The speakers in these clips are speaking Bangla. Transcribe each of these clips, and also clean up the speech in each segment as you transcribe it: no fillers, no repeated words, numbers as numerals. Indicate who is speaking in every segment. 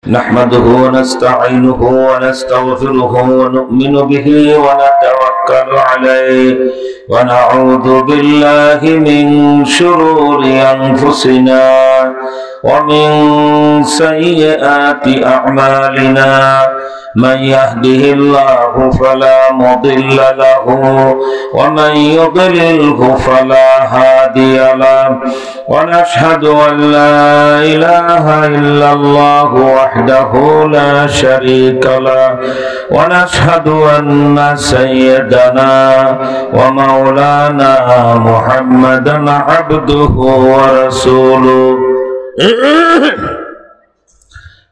Speaker 1: نحمده ونستعينه ونستغفره ونؤمن به ونتوكل عليه ونعوذ بالله من شرور أنفسنا ومن سيئات أعمالنا من يهده الله فلا مضل له ومن يضلله فلا هادي له ونشهد أن لا إله إلا الله وحده لا شريك له ونشهد أن سيدنا ومولانا محمدا عبده ورسوله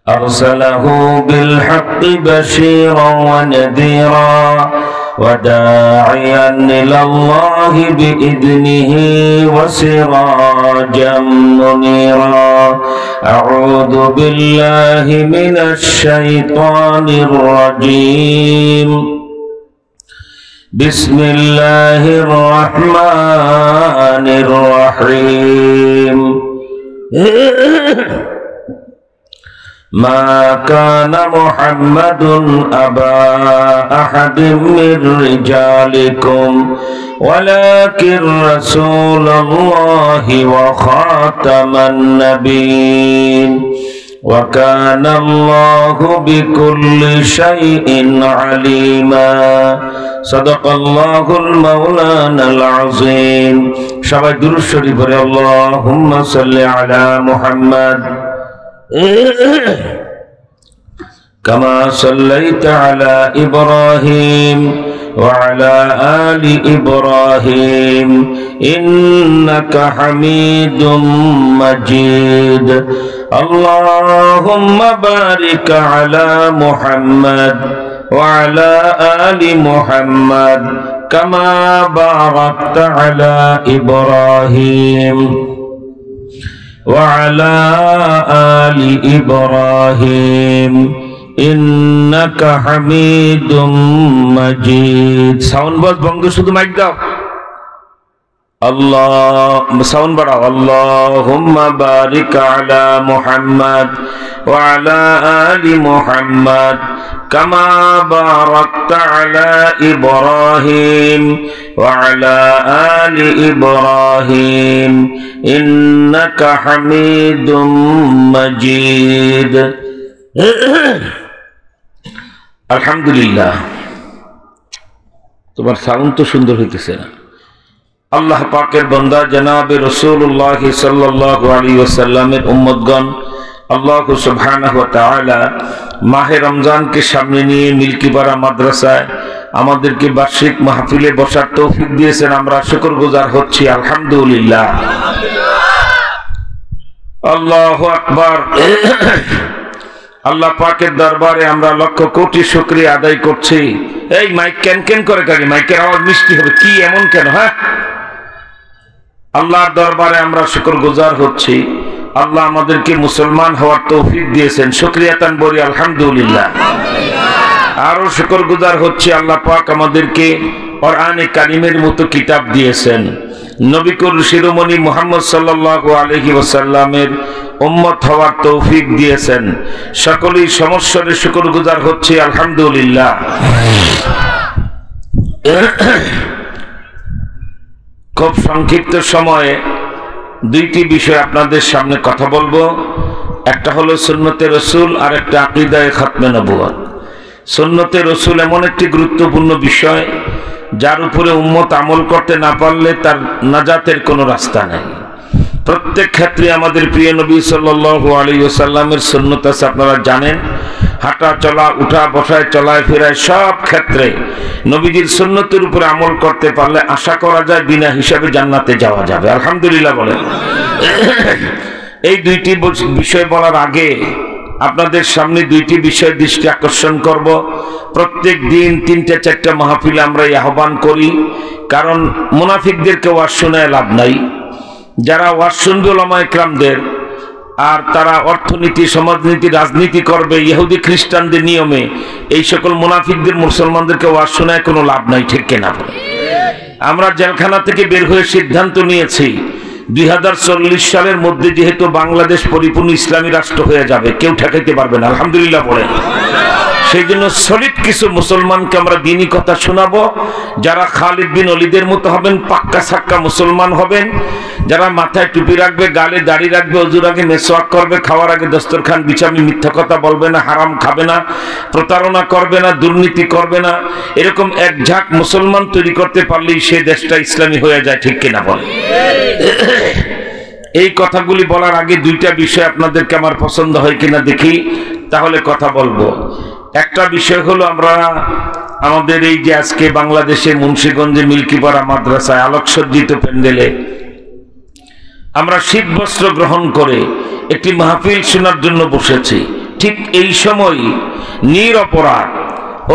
Speaker 1: أرسله بالحق بشيرا ونذيرا وداعيا إلى الله بإذنه وسراجا منيرا أعوذ بالله من الشيطان الرجيم بسم الله الرحمن الرحيم ما كان محمد أبا أحد من رجالكم ولكن رسول الله وخاتم النبيين وكان الله بكل شيء عليما صدق الله المولانا العظيم সবাই দুরূদ শরীফ পড়ে আল্লাহুম্মা সাল্লি আলা মুহাম্মাদ كما صليت على إبراهيم وعلى آل إبراهيم إنك حميد مجيد اللهم بارك على محمد وعلى آل محمد كما باركت على إبراهيم وعلى آل إبراهيم إنك حميد مجيد সাউন্ড বক্স বন্ধ শুধু মাইক দাও আল্লাহ সাউন্ড বাড়াও اللهم بارك على محمد وعلى آل محمد كما باركت على إبراهيم وعلى آل إبراهيم إنك حميد مجيد الحمد لله তোমার সাউন্ড তো সুন্দর হইতেছে না আল্লাহ পাকের বান্দা জনাবে রাসূলুল্লাহ সাল্লাল্লাহু আলাইহি ওয়াসাল্লামের উম্মতগণ আল্লাহ সুবহানাহু ওয়া তাআলা মাহে রমজানকে সামনে নিয়ে মিল্কিপাড়া মাদ্রাসায় আমাদেরকে বার্ষিক মাহফিলে বসার তৌফিক দিয়েছেন আমরা শুকরগুজার হচ্ছি আলহামদুলিল্লাহ আল্লাহু আকবার আল্লাহ পাকের দরবারে আমরা লক্ষ কোটি শুকরিয়া আদায় করছি এই মাইক কেন কেন করে কাকে মাইকের আওয়াজ মিষ্টি হবে কি এমন কেন হ্যাঁ আল্লাহর দরবারে আমরা শুকরগুজার হচ্ছি আল্লাহ আমাদেরকে মুসলমান হওয়ার তৌফিক দিয়েছেন শুকরিয়াতান বলি আলহামদুলিল্লাহ আরো শুকরগুজার হচ্ছে আল্লাহ পাক আমাদেরকে কোরআনে কারীমের মতো কিতাব দিয়েছেন নবী করিম শিরোমণি মুহাম্মদ সাল্লাল্লাহু আলাইহি ওয়াসাল্লামের উম্মত হওয়ার তৌফিক দিয়েছেন সকলেই সমস্বরে শুকরগুজার হচ্ছে আলহামদুলিল্লাহ খুব সংক্ষিপ্ত সময়ে দুইটি বিষয় আপনাদের সামনে কথা বলবো একটা হলো সুন্নতে রাসূল আর একটা আকীদায়ে খাতমে নবুয়ত সুন্নতে রাসূল এমন একটি গুরুত্বপূর্ণ বিষয় যার উপরে উম্মত আমল করতে না পারলে তার নাজাতের কোনো রাস্তা নেই প্রত্যেক ক্ষেত্রে আমাদের প্রিয় নবী সাল্লাল্লাহু আলাইহি ওয়াসাল্লামের সুন্নাত আছে আপনারা জানেন হাঁটা চলা উঠা বসায় চলায় ফেরায় সব ক্ষেত্রে নবীজির সুন্নতের উপরে আমল করতে পারলে আশা করা যায় বিনা হিসাবে জান্নাতে যাওয়া যাবে আলহামদুলিল্লাহ বলেন এই দুইটি বিষয় বলার আগে আপনাদের সামনে দুইটি বিষয় দৃষ্টি আকর্ষণ করব প্রত্যেক দিন তিনটা চারটা মাহফিলে আমরা আহ্বান করি কারণ মুনাফিকদেরকে ওয়াজ শোনায় লাভ নাই যারা ওয়াজ শুনবে উলামায়ে কেরামদের আর তারা অর্থনীতি সমাজনীতি রাজনীতি করবে ইহুদি খ্রিস্টানদের নিয়মে এই সকল মুনাফিকদের মুসলমানদেরকে ওয়াজ শোনায় কোনো লাভ নাই ঠিক কিনা আমরা জেলখানা থেকে বের হয়ে সিদ্ধান্ত নিয়েছি 2040 সালের মধ্যে যেহেতু বাংলাদেশ পরিপূর্ণ ইসলামী রাষ্ট্র হয়ে যাবে, কেউ ঠেকাইতে পারবে না, আলহামদুলিল্লাহ বলেন। সেই জন্য সলিড কিছু মুসলমানকে আমরা দ্বীনি কথা শোনাবো, যারা খালিদ বিন ওলীদের মতো হবেন, পাক্কা সাক্কা মুসলমান হবেন, যারা মাথায় টুপি রাখবে, গালে দাড়ি রাখবে, ওযুর আগে মেসওয়াক করবে, খাওয়ার আগে দস্তরখান বিছাবে, মিথ্যা কথা বলবে না, হারাম খাবে না, প্রতারণা করবে না, দুর্নীতি করবে না, এরকম এক ঝাঁক মুসলমান তৈরি করতে পারলেই সে দেশটা ইসলামী হয়ে যায়, ঠিক কিনা বলে? এই কথাগুলি বলার আগে দুইটা বিষয় আপনাদেরকে আমার পছন্দ হয় কিনা দেখি, তাহলে কথা বলবো। একটা বিষয় হলো, আমরা আমাদের এই যে আজকে বাংলাদেশে মুন্সিগঞ্জে মিল্কিপাড়া মাদ্রাসায় আলোকসজ্জিত প্যান্ডেলে আমরা শীত বস্ত্র গ্রহণ করে একটি মাহফিল শোনার জন্য বসেছি। ঠিক এই সময় নিরপরাধ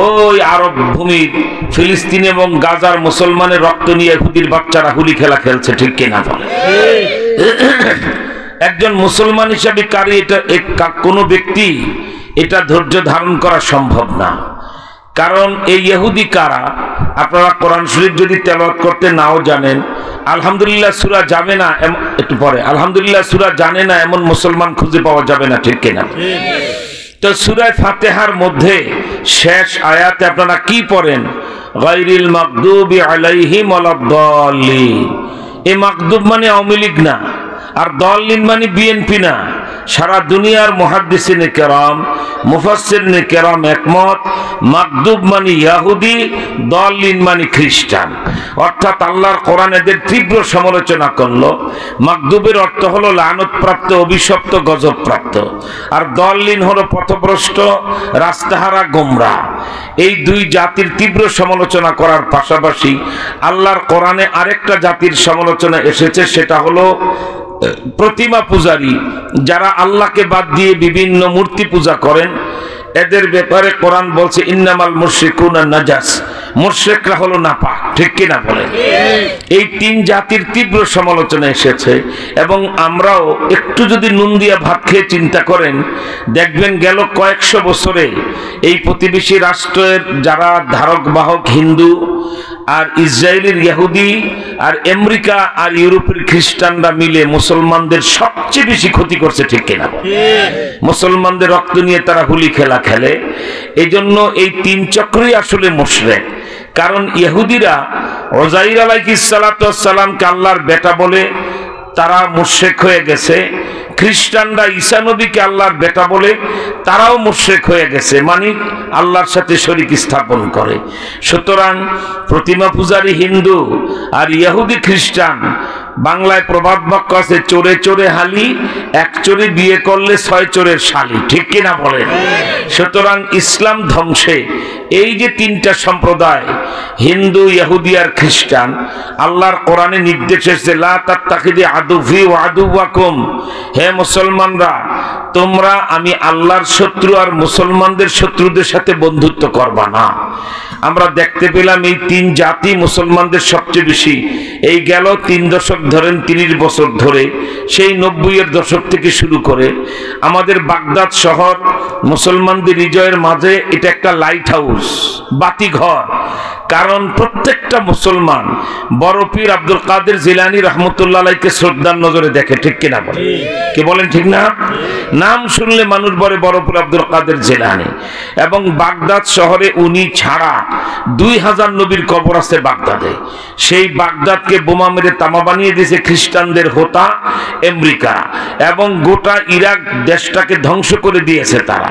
Speaker 1: ওই আরব ভূমির ফিলিস্তিন এবং গাজার মুসলমানের রক্ত নিয়ে ইহুদির বাচ্চারা হুলি খেলা খেলছে, ঠিক কিনা বলে? একজন মুসলমান হিসাবে কারি এটা কোনো ব্যক্তি এটা ধৈর্য ধারণ করা সম্ভব না। কারণ এই ইহুদি কারা, আপনারা কোরআন শরীফ যদি তেলাওয়াত করতে নাও জানেন, আলহামদুলিল্লাহ সূরা যাবে না, একটু পরে আলহামদুলিল্লাহ সূরা জানে না এমন মুসলমান খুঁজে পাওয়া যাবে না, ঠিক কিনা? তো সূরা ফাতিহার মধ্যে শেষ আয়াতে আপনারা কি পড়েন? গায়রিল মাগদুবি আলাইহিম ওয়ালাদ-দাল্লিন। এই মাগদুব মানে আওয়ামী লীগ না, আর দাল্লিন মানে বিএনপি না। সারা দুনিয়ার মুহাদ্দিসিনে কেরাম, মুফাসসিরিনে কেরাম একমত, মাগদুব মানে ইহুদি, দাল্লিন মানে খ্রিস্টান। অর্থাৎ আল্লাহর কোরআন এদের তীব্র সমালোচনা করলো। মাগদুবের অর্থ হলো লানতপ্রাপ্ত, অভিশপ্ত, গজবপ্রাপ্ত, আর দাল্লিন হলো পথভ্রষ্ট, রাস্তাহারা, গোমরা। এই দুই জাতির তীব্র সমালোচনা করার পাশাপাশি আল্লাহর কোরআনে আরেকটা জাতির সমালোচনা এসেছে, সেটা হলো প্রতিমা পূজারী, যারা আল্লাহকে বাদ দিয়ে বিভিন্ন মূর্তি পূজা করেন। এদের ব্যাপারে কোরআন বলছে ইন্নামাল মুশরিকুনা নাজাস, মুশরিকরা হলো নাপাক, ঠিক কিনা বলে? এই তিন জাতির তীব্র সমালোচনা এসেছে। এবং আমরাও একটু যদি নুন দিয়া ভাত খেয়ে চিন্তা করেন, দেখবেন গেল কয়েকশো বছরে এই প্রতিবেশী রাষ্ট্রের যারা ধারক বাহক হিন্দু, আর ইসরায়েলের ইহুদি, আর আমেরিকা আর ইউরোপের খ্রিস্টানরা মিলে মুসলমানদের সবচেয়ে বেশি ক্ষতি করছে, ঠিক কিনা? মুসলমানদের রক্ত নিয়ে তারা হুলি খেলা খেলে। এই জন্য এই তিন চক্রই আসলে মুশরিক। কারণ ইহুদিরা উযাইর আলাইহিস সালাতু ওয়াস সালামকে আল্লাহর বেটা বলে তারা মুশরিক হয়ে গেছে। খ্রিস্টানরা ঈসা নবীকে আল্লাহর বেটা বলে তারাও মুশরিক হয়ে গেছে, মানে আল্লাহর সাথে শরীক স্থাপন করে। সুতরাং প্রতিমা পূজারী হিন্দু আর ইহুদি খ্রিস্টান, বাংলায় প্রবাদ বাক্য আছে, চোরে চোরে হালি, এক চোরে বিয়ে করলে ছয় চোরের শালি, ঠিক কিনা বলেন? সুতরাং ইসলাম ধ্বংসে এই যে তিনটা সম্প্রদায়, হিন্দু, ইহুদি আর খ্রিস্টান, আল্লাহর কোরআনে নির্দেশ এসেছে লা তাত্তাখিযু আদুফি ওয়া আদুওয়াকুম, হে মুসলমানরা তোমরা আমি আল্লাহর শত্রু আর মুসলমানদের শত্রুদের সাথে বন্ধুত্ব করবা না। আমরা দেখতে পেলাম এই তিন জাতি মুসলমানদের সবচেয়ে বেশি, এই গেল 3 দশক ধরেন 30 বছর ধরে, সেই 90-এর দশক থেকে শুরু করে আমাদের বাগদাদ শহর মুসলমানদের হৃদয়ের মাঝে এটা একটা লাইট হাউস, বাতিঘর। কারণ প্রত্যেকটা মুসলমান বড় পীর আব্দুল কাদের জিলানী রাহমাতুল্লাহ আলাইহিকে শ্রদ্ধার নজরে দেখে, ঠিক কিনা বলে? কি বলেন, ঠিক না? নাম শুনলে মানুষ বলে বড় পীর আব্দুল কাদের জিলানী। এবং বাগদাদ শহরে উনি ছাড়া 2000 নবীর কবর আছে বাগদাদে। সেই বাগদাদকে বোমা মেরে তামা বানিয়ে দিয়েছে খ্রিস্টানদের হোতা আমেরিকা, এবং গোটা ইরাক দেশটাকে ধ্বংস করে দিয়েছে তারা।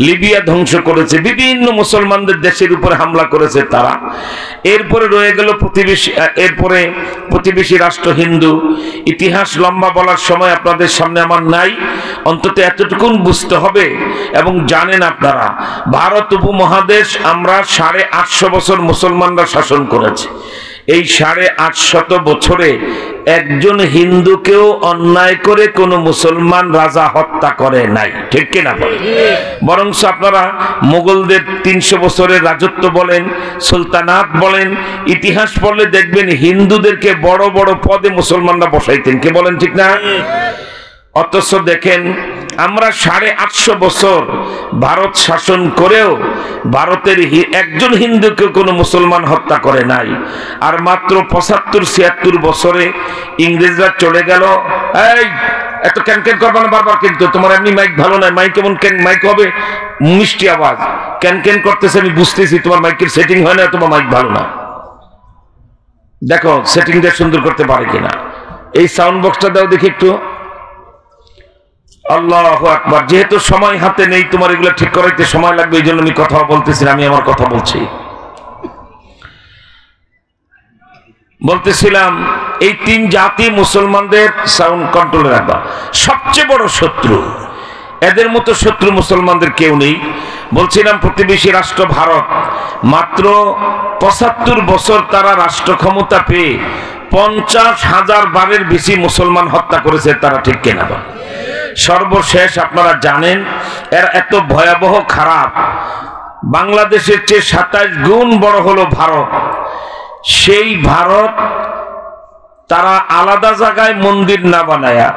Speaker 1: লিবিয়া ধ্বংস করেছে, বিভিন্ন মুসলমানদের দেশের উপরে হামলা করেছে তারা। এরপরে রয়ে গেল প্রতিবেশী রাষ্ট্র হিন্দু। ইতিহাস লম্বা বলার সময় আপনাদের সামনে আমার নাই, অন্তত এতটুকুন বুঝতে হবে। এবং জানেন আপনারা, ভারত উপমহাদেশ আমরা 850 বছর মুসলমানরা শাসন করেছে। এই 850 বছরে একজন হিন্দুকেও অন্যায় করে কোন মুসলমান রাজা হত্যা করে নাই, ঠিক কিনা বলেন? বরং আপনারা মুঘলদের 300 বছরের রাজত্ব বলেন, সুলতানাত বলেন, ইতিহাস পড়লে দেখবেন হিন্দুদেরকে বড় বড় পদে মুসলমানরা বসাইতেন। কে বলেন, ঠিক না? অথচ দেখেন আমরা 850 বছর ভারত শাসন করেও ভারতের একজন হিন্দুকে কোনো মুসলমান হত্যা করে নাই। আর মাত্র 75-76 বছরে ইংরেজরা চলে গেল। এই এত ক্যানক্যান করবা না বারবার, কিন্তু তোমার এমনি মাইক ভালো নয়। মাইক কেমন মাইক হবে? মিষ্টি আওয়াজ, ক্যানক্যান করতেছে, আমি বুঝতেছি তোমার মাইকের সেটিং হয় না, তোমার মাইক ভালো না। দেখো সেটিংটা সুন্দর করতে পারে কিনা। এই সাউন্ড বক্সটা দাও দেখি একটু। আল্লাহু আকবার। যেহেতু সময় হাতে নেই, তোমার এগুলো ঠিক করাইতে সময় লাগবে, এই জন্য আমি কথা বলতেছি না, আমি আমার কথা বলছি। বলতেছিলাম এই 3 জাতি মুসলমানদের সাউন্ড কন্ট্রোলে রাখবা। সবচেয়ে বড় শত্রু, এদের মতো শত্রু মুসলমানদের কেউ নেই। বলছিলাম প্রতিবেশী রাষ্ট্র ভারত, মাত্র 75 বছর তারা রাষ্ট্র ক্ষমতা পেয়ে 50,000 বারের বেশি মুসলমান হত্যা করেছে, তারা ঠিক কেনা বা। সর্বশেষ আপনারা জানেন এর এত ভয়াবহ খারাপ, বাংলাদেশের চেয়ে 27 গুণ বড় হলো ভারত। সেই ভারত তারা আলাদা জায়গায় মন্দির না বানায়া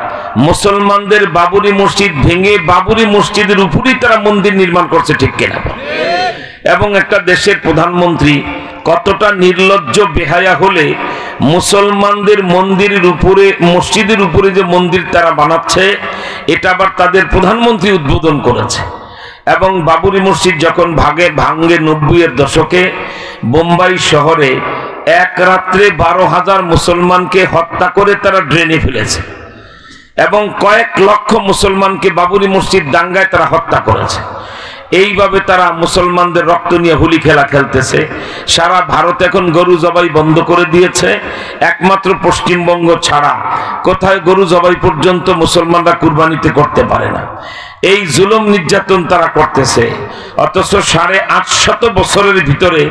Speaker 1: মুসলমানদের বাবরি মসজিদ ভেঙে বাবরি মসজিদের উপরেই তারা মন্দির নির্মাণ করছে, ঠিক কিনা? এবং একটা দেশের প্রধানমন্ত্রী কতটা নির্লজ্জ বেহায়া হলে মুসলমানদের মন্দিরের উপরে, মসজিদের উপরে যে মন্দির তারা বানাচ্ছে, এটা আবার তাদের প্রধানমন্ত্রী উদ্বোধন করেছে। এবং বাবরি মসজিদ যখন ভাঙে 90-এর দশকে বোম্বাই শহরে এক রাত্রে 12,000 মুসলমানকে হত্যা করে তারা ড্রেনে ফেলেছে, এবং কয়েক লক্ষ মুসলমানকে বাবরি মসজিদ দাঙ্গায় তারা হত্যা করেছে। এইভাবে তারা মুসলমানদের রক্ত নিয়ে হোলি খেলা খেলতেছে। সারা ভারত এখন গরু জবাই বন্ধ করে দিয়েছে, একমাত্র পশ্চিমবঙ্গ ছাড়া কোথায় গরু জবাই পর্যন্ত মুসলমানরা কুরবানিতে করতে পারে না। এই জুলুম নির্যাতন তারা করতেছে, অথচ 850 বছরের ভিতরে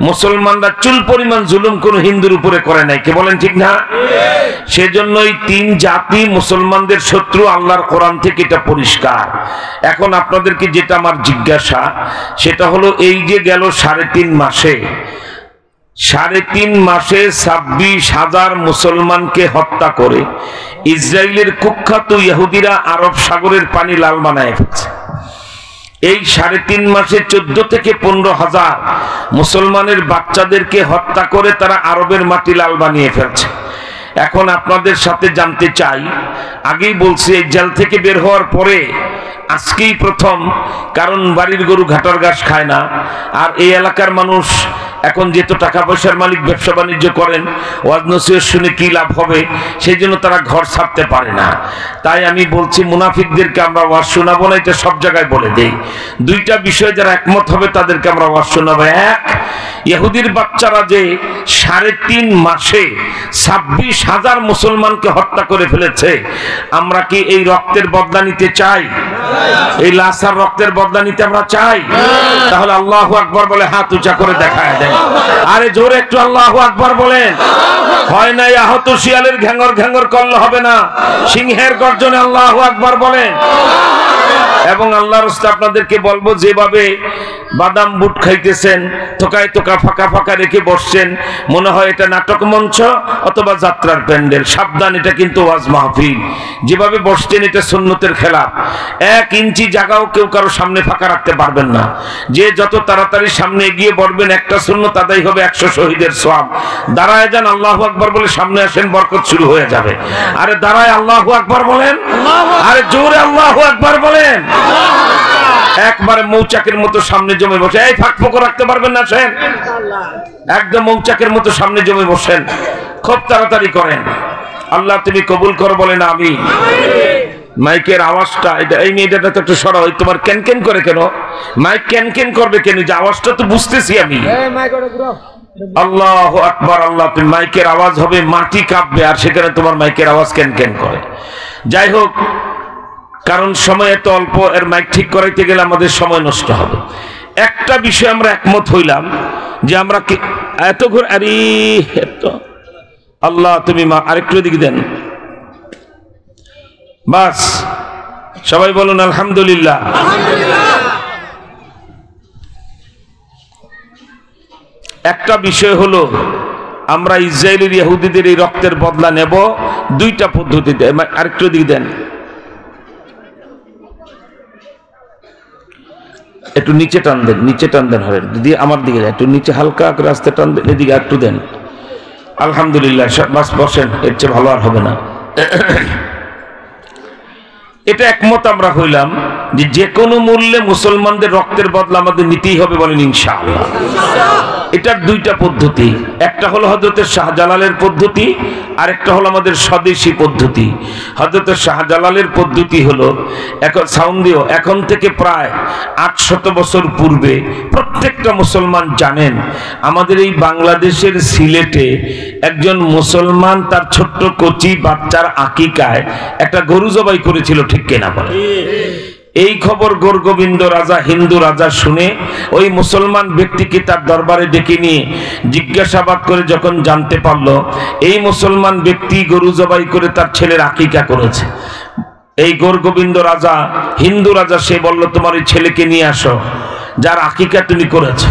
Speaker 1: মুসলমানরা চুল পরিমাণ জুলুম কোন হিন্দুর উপরে করে নাই। কে বলেন ঠিক না? সেজন্যই 3 জাতি মুসলমানদের শত্রু, আল্লাহর কোরআন থেকে এটা পরিষ্কার। এখন আপনাদেরকে যেটা আমার জিজ্ঞাসা, সেটা হলো এই যে গেল 3.5 মাসে 26,000 মুসলমানকে হত্যা করে ইসরায়েলের কুখ্যাত ইহুদিরা আরব সাগরের পানি লাল বানায় ফেলছে। এই 3.5 মাসে 14 থেকে 15,000 মুসলমানের বাচ্চাদেরকে হত্যা করে তারা আরবের মাটি লাল বানিয়ে ফেলছে। এখন আপনাদের সাথে জানতে চাই, আগেই বলছি এই জেল থেকে বের হওয়ার পরে আজকেই প্রথম, কারণ বাড়ির গরু ঘাটার ঘাস খায় না। আর এই এলাকার মানুষ এখন যেহেতু টাকা পয়সার মালিক, ব্যবসা বাণিজ্য করেন, ওয়াজ নসিহত শুনে কি লাভ হবে, সেই জন্য তারা ঘর ছাড়তে পারে না। তাই আমি বলছি মুনাফিকদেরকে আমরা ওয়াজ শোনাবো না, এটা সব জায়গায় বলে দেই। 2টা বিষয় যারা একমত হবে তাদেরকে আমরা ওয়াজ শোনাবো। এক, ইহুদির বাচ্চারা যে 3.5 মাসে 26,000 মুসলমানকে হত্যা করে ফেলেছে, আমরা কি এই রক্তের বদলা নিতে চাই? এই লাশার রক্তের বদলা নিতে আমরা চাই? তাহলে আল্লাহু আকবার বলে হাত উঁচা করে দেখায় দেন। আরে জোরে একটু আল্লাহু আকবার বলেন। হয় না আহত শিয়ালের ঘ্যাঙ্গর ঘ্যাঙ্গর করলে হবে না, সিংহের গর্জনে আল্লাহু আকবার বলেন। এবং আল্লাহর রাস্তায় আপনাদেরকে বলবো, যেভাবে বাদাম বুট খাইতেছেন, থোকায় থোকা ফাঁকা ফাঁকা রেখে বসছেন, মনে হয় এটা নাটক মঞ্চ অথবা যাত্রার প্যান্ডেল। সাবধান, এটা কিন্তু ওয়াজ মাহফিল। যেভাবে বসছেন এটা সুন্নতের খেলাফ। 1 ইঞ্চি জায়গাও কেউ কারো সামনে ফাঁকা রাখতে পারবেন না। যে যত তাড়াতাড়ি সামনে এগিয়ে বলবেন, একটা সুন্নত আদায় হবে 100 শহীদের সওয়াব। দাঁড়ায় যান, আল্লাহু আকবার বলে সামনে আসেন, বরকত শুরু হয়ে যাবে। আরে দাঁড়ায় আল্লাহু আকবার বলেন, আরে জোরে আল্লাহু আকবার বলেন। একবারে মৌচাকের মতো সামনে জমে বসে, এই ফাঁক ফোঁকো রাখতে পারবেন না, সেন একদম মৌচাকের মতো সামনে জমে বসেন, খুব তাড়াতাড়ি করেন। আল্লাহ তুমি কবুল করো বলেন আমিন। মাইকের আওয়াজটা, এটা এই মেয়েটা তো একটু সরাও। তোমার ক্যানক্যান করে কেন? মাইক ক্যানক্যান করবে কেন? যে আওয়াজটা তো বুঝতেছি আমি। আল্লাহু আকবার। আল্লাহ, তুমি মাইকের আওয়াজ হবে, মাটি কাঁপবে, আর সেখানে তোমার মাইকের আওয়াজ ক্যানক্যান করে। যাই হোক, কারণ সময় এত অল্প, এর মাইক ঠিক করাইতে গেলে আমাদের সময় নষ্ট হবে। একটা বিষয় আমরা একমত হইলাম যে আমরা এত ঘুরে, আরে আল্লাহ তুমি আরেকটু দিকে দেন, বাস সবাই বলুন আলহামদুলিল্লাহ। একটা বিষয় হলো, আমরা ইসরায়েলের ইহুদিদের এই রক্তের বদলা নেব 2টা পদ্ধতিতে। আরেকটু দিকে দেন। একটু নিচে টান দেন, নিচে টান দেন, হরেন দিদি আমার দিকে যায়, একটু নিচে হালকা করে আস্তে টান দেন, এদিকে একটু দেন। আলহামদুলিল্লাহ, বাস বসেন, এর চেয়ে ভালো আর হবে না। এটা একমত আমরা হইলাম যে যে কোনো মূল্যে মুসলমানদের রক্তের বদলা আমাদের নিতেই হবে, বলেন ইনশাআল্লাহ। এটার দুইটা পদ্ধতি, একটা হলো হযরতের শাহজালালের পদ্ধতি, আর একটা হলো আমাদের স্বদেশী পদ্ধতি। হযরতের শাহজালালের পদ্ধতি হলো, এখন সাউন্ডিও এখন থেকে প্রায় 800 বছর পূর্বে প্রত্যেকটা মুসলমান জানেন, আমাদের এই বাংলাদেশের সিলেটে একজন মুসলমান তার ছোট্ট কচি বাচ্চার আকিকায় একটা গরু জবাই করেছিল, ঠিক কিনা বলে? এই খবর গোরগোবিন্দ রাজা, হিন্দু রাজা শুনে ওই মুসলমান ব্যক্তিকে তার দরবারে ডেকে নিয়ে জিজ্ঞাসাবাদ করে যখন জানতে পারলো এই মুসলমান ব্যক্তি গরু জবাই করে তার ছেলের আকিকা করেছে, এই গোরগোবিন্দ রাজা, হিন্দু রাজা, সে বলল তোমার এই ছেলেকে নিয়ে আসো যার আকিকা তুমি করেছো।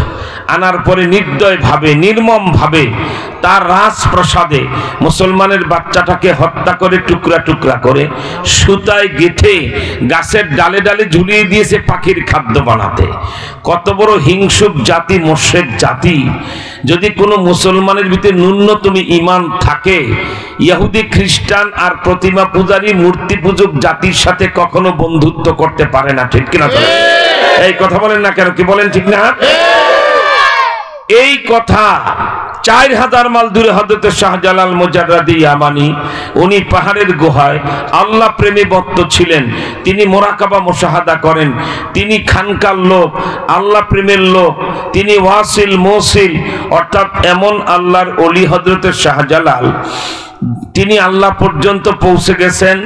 Speaker 1: আনার পরে নির্দয় ভাবে, নির্মম ভাবে তার রাজপ্রাসাদে মুসলমানের বাচ্চাটাকে হত্যা করে টুকরা টুকরা করে সুতায় গেঁথে গাছের ডালে ডালে ঝুলিয়ে দিয়েছে পাখির খাদ্য বানাতে। কত বড় হিংসুক জাতি, মুশরিক জাতি! যদি কোনো মুসলমানের ভিতরে ন্যূনতম ঈমান থাকে, ইহুদি খ্রিস্টান আর প্রতিমা পূজারী মূর্তি পূজক জাতির সাথে কখনো বন্ধুত্ব করতে পারে না, ঠিক কিনা? এই কথা বলেন না কেন? কি বলেন, ঠিক না? এই কথা 4000 মাইল দূরে হযরত শাহজালাল মুজাররাদি ইয়ামানি, উনি পাহাড়ের গুহায় আল্লাহ প্রেমে মত্ত ছিলেন। তিনি মুরাকাবা মুশাহাদা করেন, তিনি খানকার লোক, আল্লাহ প্রেমের লোক, তিনি ওয়াসিল মুসিল, অর্থাৎ এমন আল্লাহর ওলি হযরত শাহজালাল, তিনি আল্লাহ পর্যন্ত পৌঁছে গেছেন।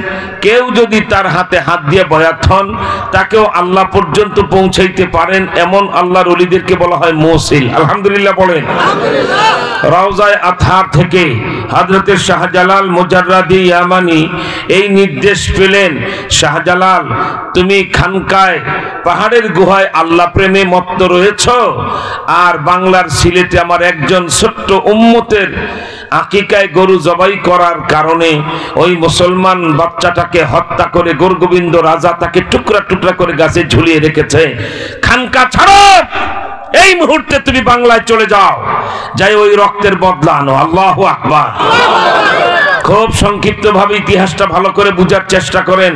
Speaker 1: কেউ যদি তার হাতে হাত দিয়ে বয়াত হন, তাকেও আল্লাহ পর্যন্ত পৌঁছাইতে পারেন, এমন আল্লাহর ওলিদেরকে বলা হয় মুসিল। আলহামদুলিল্লাহ বলেন। রওজায়ে আতহার থেকে হযরত শাহজালাল মুজাররাদি ইয়ামানি এই নির্দেশ পেলেন, শাহজালাল তুমি খানকায় পাহাড়ের গুহায় আল্লাহ প্রেমে মত্ত রয়েছ, আর বাংলার সিলেটে আমার একজন ছোট্ট উম্মতের আকিকায় গরু জবাই করার কারণে ওই মুসলমান বাচ্চাটাকে হত্যা করে গোরগোবিন্দ রাজা তাকে টুকরা টুকরা করে গাছে ঝুলিয়ে রেখেছে। খানকা ছাড়ো, এই মুহূর্তে তুমি বাংলায় চলে যাও, যাই ওই রক্তের বদলা আনো। আল্লাহু আকবার। খুব সংক্ষিপ্ত ভাবে ইতিহাসটা ভালো করে বুঝার চেষ্টা করেন।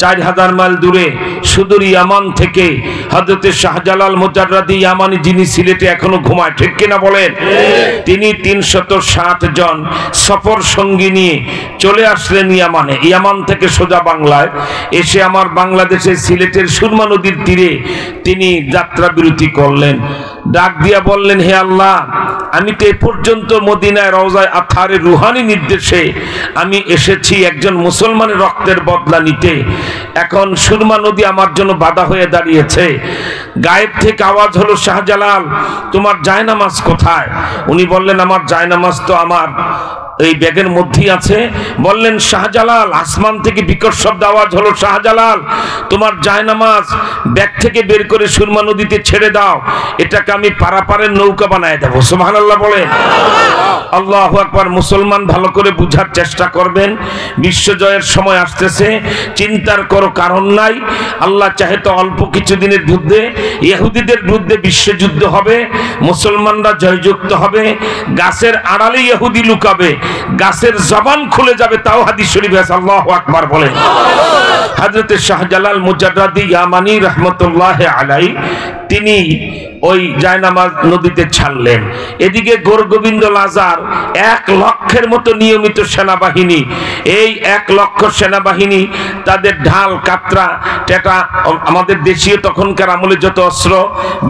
Speaker 1: 4000 মাইল দূরে সুদূর ইয়ামান থেকে হযরত শাহজালাল মুজাররাদি ইয়ামানি, যিনি সিলেটে এখনো ঘুমায়, ঠিক কিনা বলেন? তিনি 360 জন সফর সঙ্গী নিয়ে চলে আসলেন ইয়ামানে। ইয়ামান থেকে সোজা বাংলায় এসে আমার বাংলাদেশের সিলেটের সুরমা নদীর তীরে তিনি যাত্রা বিরতি করলেন। ডাক দিয়া বললেন, হে আল্লাহ, আমি তো এ পর্যন্ত মদিনায় রওজায়ে আতহারের রুহানি নির্দেশে আমি এসেছি একজন মুসলমানের রক্তের বদলা নিতে, এখন সুরমা নদী আমার জন্য বাধা হয়ে দাঁড়িয়েছে। গায়েব থেকে আওয়াজ হলো, শাহজালাল তোমার জায়নামাজ কোথায়? উনি বললেন, আমার জায়নামাজ তো আমার এই ব্যাগের মধ্যেই আছে। বললেন, শাহজালাল, আসমান থেকে বিকট শব্দ আওয়াজ হলো, শাহজালাল তোমার জায়নামাজ ব্যাগ থেকে বের করে সুরমা নদীতে ছেড়ে দাও, এটাকে আমি পারাপারের নৌকা বানায় দেবো। সুবহানাল্লাহ বলেন। আল্লাহু আকবার। মুসলমান ভালো করে বুঝার চেষ্টা করবেন, বিশ্বজয়ের সময় আসতেছে, চিন্তার কোনো কারণ নাই। আল্লাহ চাহে তো অল্প কিছুদিনের যুদ্ধে ইহুদিদের বিরুদ্ধে বিশ্বযুদ্ধ হবে, মুসলমানরা জয়যুক্ত হবে, গাছের আড়ালে ইহুদি লুকাবে, গাছের জবান খুলে যাবে, তাও হাদিস শরীফে আছে। আল্লাহু আকবার বলেন। হযরত শাহজালাল মুজাররাদি ইয়ামানি রাহমাতুল্লাহি আলাইহি তিনি ওই জায়নামাজ নদীতে ছাড়লেন। এদিকে গোরগোবিন্দ রাজার 1 লক্ষের মতো নিয়মিত সেনাবাহিনী, এই 1 লক্ষ সেনাবাহিনী তাদের ঢাল, কাতরা, টেটা, আমাদের দেশীয় তখনকার আমলে যত অস্ত্র,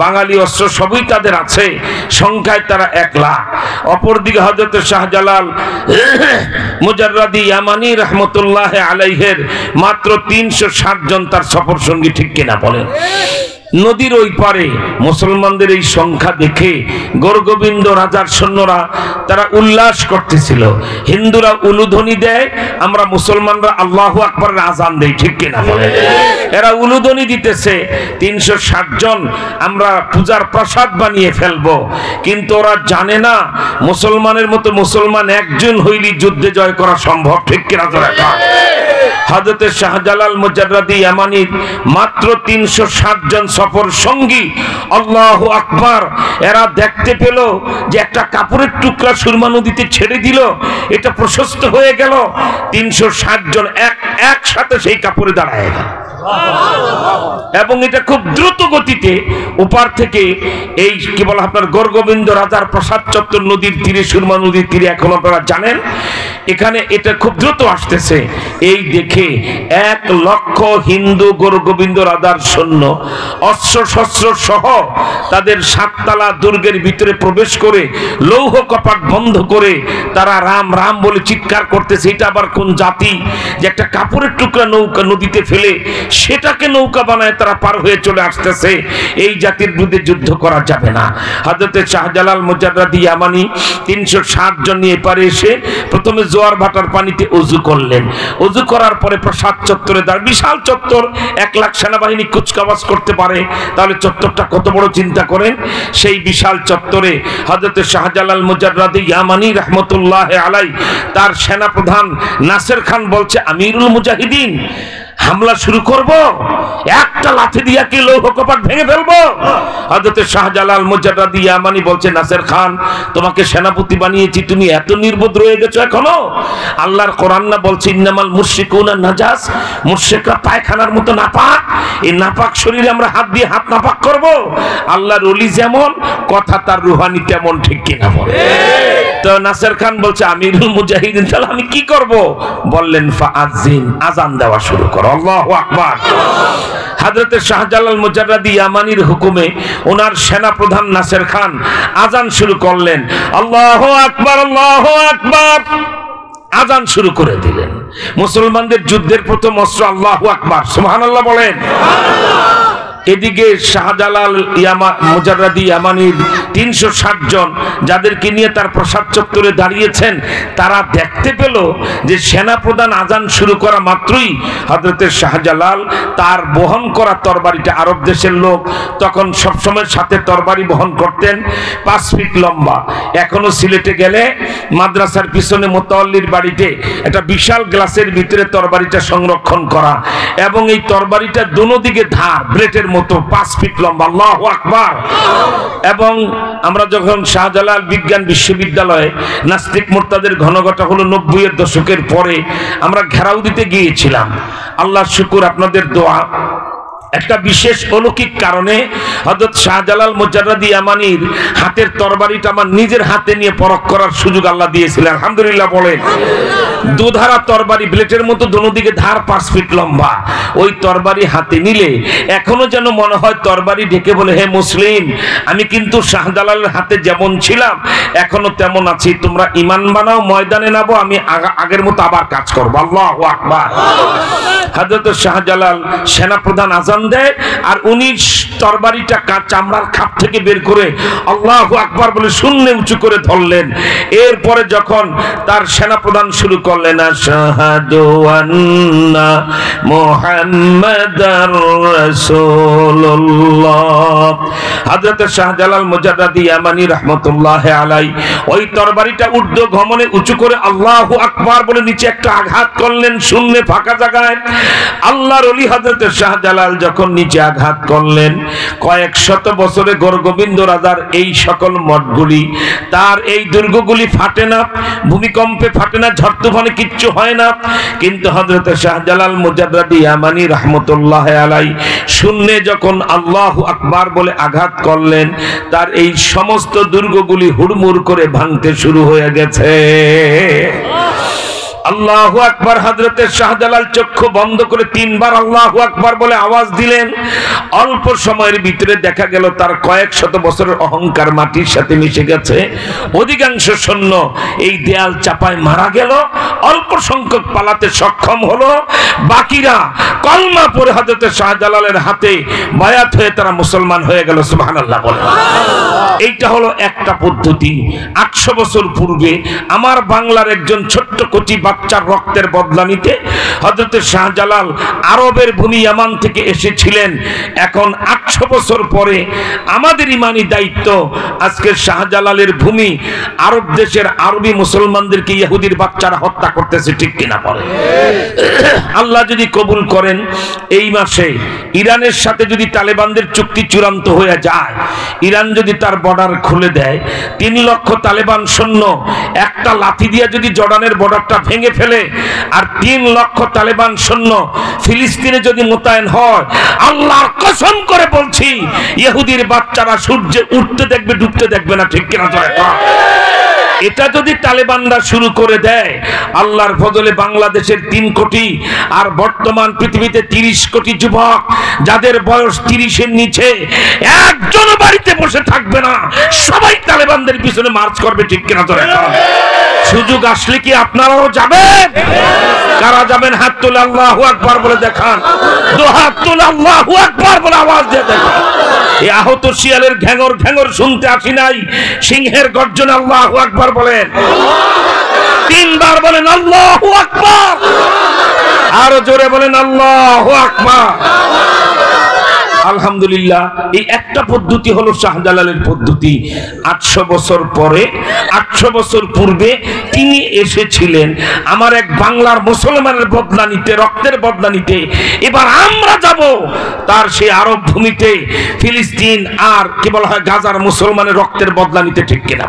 Speaker 1: বাঙালি অস্ত্র সবই তাদের আছে, সংখ্যায় তারা 1 লাখ। অপরদিকে হযরত শাহজালাল মুজাররাদি ইয়ামানি রাহমাতুল্লাহি আলাইহির মাত্র 360 জন তার সফর সঙ্গী, ঠিক কিনা বলেন? নদীর ওই পারে মুসলমানদের এই সংখ্যা দেখে গোরগোবিন্দ রাজার সৈন্যরা তারা উল্লাস করতেছিল। হিন্দুরা উলুধ্বনি দেয়, আমরা মুসলমানরা আল্লাহু আকবারের আজান দেই, ঠিক কিনা বলে? এরা উলুধ্বনি দিতেছে, 360 জন আমরা পূজার প্রসাদ বানিয়ে ফেলবো, কিন্তু ওরা জানে না মুসলমানের মতো মুসলমান একজন হইলি যুদ্ধে জয় করা সম্ভব, ঠিক কিনা? হযরত শাহজালাল মুজাররাদি ইয়ামানির মাত্র 360 জন সফর সঙ্গী, আল্লাহু আকবার, এরা দেখতে পেল যে একটা কাপড়ের টুকরা সুরমা নদীতে ছেড়ে দিল, এটা প্রশস্ত হয়ে গেল। 360 জন একসাথে সেই কাপড়ে দাঁড়ায় গেল এবং এটা খুব দ্রুত গতিতে ওপার থেকে এই কি বলা আপনার গৌরগোবিন্দ রাজার প্রাসাদ চত্বর নদীর তীরে, সুরমা নদীর তীরে, এখন আপনারা জানেন এখানে এটা খুব দ্রুত আসতেছে। এই দেখে 1 লক্ষ হিন্দু গৌরগোবিন্দ রাজার সৈন্য অস্ত্র শস্ত্র সহ তাদের 7 তালা দুর্গের ভিতরে প্রবেশ করে লৌহ কপাট বন্ধ করে তারা রাম রাম বলে চিৎকার করতেছে। এটা আবার কোন জাতি যে একটা কাপড়ের টুকরা নৌকা নদীতে ফেলে সেটাকে নৌকা বানায় তারা পার হয়ে চলে আসতেছে। এই জাতির বিরুদ্ধে যুদ্ধ করা যাবে না। হযরত শাহজালাল মুজাররাদি ইয়ামানি 360 জন নিয়ে পারে এসে প্রথমে জোয়ার ভাটার পানিতে ওযু করলেন। ওযু করার পরে প্রাসাদ চত্বরে দাঁড়, বিশাল চত্বর, 1 লাখ সেনাবাহিনী কুচকাওয়াজ করতে পারে, তাহলে চত্বরটা কত বড় চিন্তা করেন। সেই বিশাল চত্বরে হযরত শাহজালাল মুজাররাদি ইয়ামানি রাহমাতুল্লাহ আলাই তার সেনাপ্রধান নাসের খান বলছে, আমিরুল মুজাহিদিন, হামলা শুরু করব, একটা লাঠি দিয়া কি লৌহ কপাট ভেঙে ফেলবো? হযরত শাহজালাল মুজাররাদি ইয়ামানি বলছে, নাসের খান, তোমাকে সেনাপতি বানিয়েছি, তুমি এত নির্বোধ রয়ে গেছো এখনো? আল্লাহর কোরআন না বলছে ইন্নামাল মুশরিকুনা নাজাস, মুশরিকরা পায়খানার মতো নাপাক, এই নাপাক শরীরে আমরা হাত দিয়ে হাত নাপাক করব? আল্লাহর ওলি যেমন কথা তার রুহানি তেমন, ঠিক কিনা বলে? তো নাসের খান বলছে, আমিরুল মুজাহিদিন, তাহলে আমি কি করব? বললেন, ফাআযিন, আযান দেওয়া শুরু করো। আল্লাহু আকবার। হযরত শাহজালাল মুজাররাদি ইয়ামানির হুকুমে ওনার সেনাপ্রধান নাসের খান আযান শুরু করলেন। আল্লাহু আকবার, আল্লাহু আকবার, আযান শুরু করে দিলেন। মুসলমানদের যুদ্ধের প্রথম অস্ত্র আল্লাহু আকবার, সুবহানাল্লাহ বলেন। এদিকে শাহজালাল মুজাররাদি ইয়ামানির 360 জন যাদেরকে নিয়ে তার প্রাসাদ চত্বরে দাঁড়িয়েছেন, তারা দেখতে পেল যে সেনাপ্রধান আযান শুরু করা মাত্রই হযরত শাহজালাল তার বহন করা তরবারিটা, আরব দেশের লোক তখন সবসময় সাথে তরবারি বহন করতেন, 5 ফিট লম্বা। এখনো সিলেটে গেলে মাদ্রাসার পিছনে মোতাওয়াল্লির বাড়িতে একটা বিশাল গ্লাসের ভিতরে তরবারিটা সংরক্ষণ করা, এবং এই তরবারিটা দোনো দিকে ধার, ব্লেডের মতো 5 ফিট লম্বা। আল্লাহু আকবার। এবং আমরা যখন শাহজালাল বিজ্ঞান বিশ্ববিদ্যালয়ে নাস্তিক মুরতাদের ঘনঘটা হলো 90-এর দশকের পরে, আমরা ঘেরাও দিতে গিয়েছিলাম। আল্লাহর শুকর, আপনাদের দোয়া, একটা বিশেষ অলৌকিক কারণে হযরত শাহজালাল মুজাররাদি ইয়ামানির হাতের তরবারিটা আমার নিজের হাতে নিয়ে পরখ করার সুযোগ আল্লাহ দিয়েছিলেন। আলহামদুলিল্লাহ বলেন। দুধারা তরবারি, ব্লেডের মতো দোনো দিকে ধার, 5 ফিট লম্বা। ওই তরবারি হাতে নিলে এখনো যেন মনে হয় তরবারি ঢেকে বলে, হে মুসলিম, আমি কিন্তু শাহজালালের হাতে যেমন ছিলাম এখনো তেমন আছি, তোমরা ঈমান বানাও, ময়দানে নামো, আমি আগের মতো আবার কাজ করবো। আল্লাহু আকবার। হযরত শাহজালাল সেনাপ্রধান আযান দেয়, আর উনি তরবারিটা চামড়ার খাপ থেকে বের করে আল্লাহু আকবার বলে শূন্য উঁচু করে ধরলেন। এরপরে যখন তার সেনাপ্রধান শুরু করলেন, আশহাদু আন্না মুহাম্মাদার রাসূলুল্লাহ, হযরত শাহজালাল মুজাররাদি ইয়ামানি রাহমাতুল্লাহ আলাই ওই তরবারিটা ঊর্ধ্ব গমনে উঁচু করে আল্লাহু আকবার বলে নিচে একটা আঘাত করলেন শূন্য ফাঁকা জায়গায়। আল্লাহর ওলি হযরত শাহজালাল যখন নিচে আঘাত করলেন, কয়েক শত বছরে গৌরগোবিন্দ রাজার এই সকল মঠগুলি, তার এই দুর্গগুলি ফাটে না, ভূমিকম্পে ফাটে না, ঝড় তুফানে কিচ্ছু হয় না। কিন্তু হযরত শাহজালাল মুজাররাদি ইয়ামানি রাহমাতুল্লাহ আলাই শূন্যে যখন আল্লাহু আকবার বলে আঘাত করলেন, তার এই সমস্ত দুর্গগুলি হুড়মুড় করে ভাঙতে শুরু হয়ে গেছে। আল্লাহু আকবার। হযরতে শাহজালাল চক্ষু বন্ধ করে 3 বার আল্লাহু আকবার বলে আওয়াজ দিলেন। অল্প সময়ের ভিতরে দেখা গেল তার কয়েক শত বছরের অহংকার মাটির সাথে মিশে গেছে। অধিকাংশ সৈন্য এই দেয়াল চাপায় মারা গেল, অল্প সংখ্যক পালাতে সক্ষম হলো, বাকিরা কলমা পড়ে হযরতে শাহজালালের হাতে বায়াত হয়ে তারা মুসলমান হয়ে গেল। সুবহানাল্লাহ বলে। এইটা হলো একটা পদ্ধতি। 800 বছর পূর্বে আমার বাংলার একজন ছোট্ট কোটি বাচ্চার রক্তের বদলা নিতে হযরত শাহজালাল আরবের ভূমি ইয়ামান থেকে এসেছিলেন। এখন 800 বছর পরে আমাদের ইমানি দায়িত্ব, আজকে শাহজালালের ভূমি আরব দেশের আরবি মুসলমানদেরকে ইহুদির বাচ্চারা হত্যা করতেছে, ঠিক কিনা বলেন? আল্লাহ যদি কবুল করেন এই মাসে ইরানের সাথে যদি তালেবানদের চুক্তি চূড়ান্ত হয়ে যায়, ইরান যদি তার বর্ডার খুলে দেয়, 3 লক্ষ তালেবান সৈন্য একটা লাথি দিয়ে যদি জর্ডানের বর্ডারটা ভেঙে ফেলে, আর 3 লক্ষ তালেবান সৈন্য ফিলিস্তিনে যদি মোতায়েন হয়, আল্লাহর কসম করে বলছি ইহুদির বাচ্চারা সূর্যে উঠতে দেখবে, ডুবতে দেখবে না, ঠিক কিনা? এটা যদি তালেবানরা শুরু করে দেয়, আল্লাহর ফজলে বাংলাদেশের 3 কোটি আর বর্তমান পৃথিবীতে 30 কোটি যুবক যাদের বয়স 30-এর নিচে একজন বাড়িতে বসে থাকবে না, সবাই তালেবানদের পিছনে মার্চ করবে, ঠিক কিনা? সুযোগ আসলে কি আপনারাও যাবেন? কারা যাবেন? হাত তুলে আল্লাহু আকবার বলে দেখান। 2 হাত তুলে আল্লাহু আকবার বলে আওয়াজ দিয়ে দেখান। এই আহত শিয়ালের ঘ্যাঙর ঘ্যাঙর শুনতে আসি নাই, সিংহের গর্জনে আল্লাহু আকবার বলেন। 3 বার বলেন আল্লাহু আকবার, আরো জোরে বলেন আল্লাহু আকবার। আলহামদুলিল্লাহ, এই একটা পদ্ধতি হলো শাহজালালের পদ্ধতি। 800 বছর পরে, 800 বছর পূর্বে তিনি এসেছিলেন আমার এক বাংলার মুসলমানের বদলা নিতে, রক্তের বদলা নিতে। এবার আমরা যাব তার সেই আরব ভূমিতে, ফিলিস্তিন আর কি বলা হয় গাজার মুসলমানের রক্তের বদলা নিতে, ঠিক কিনা?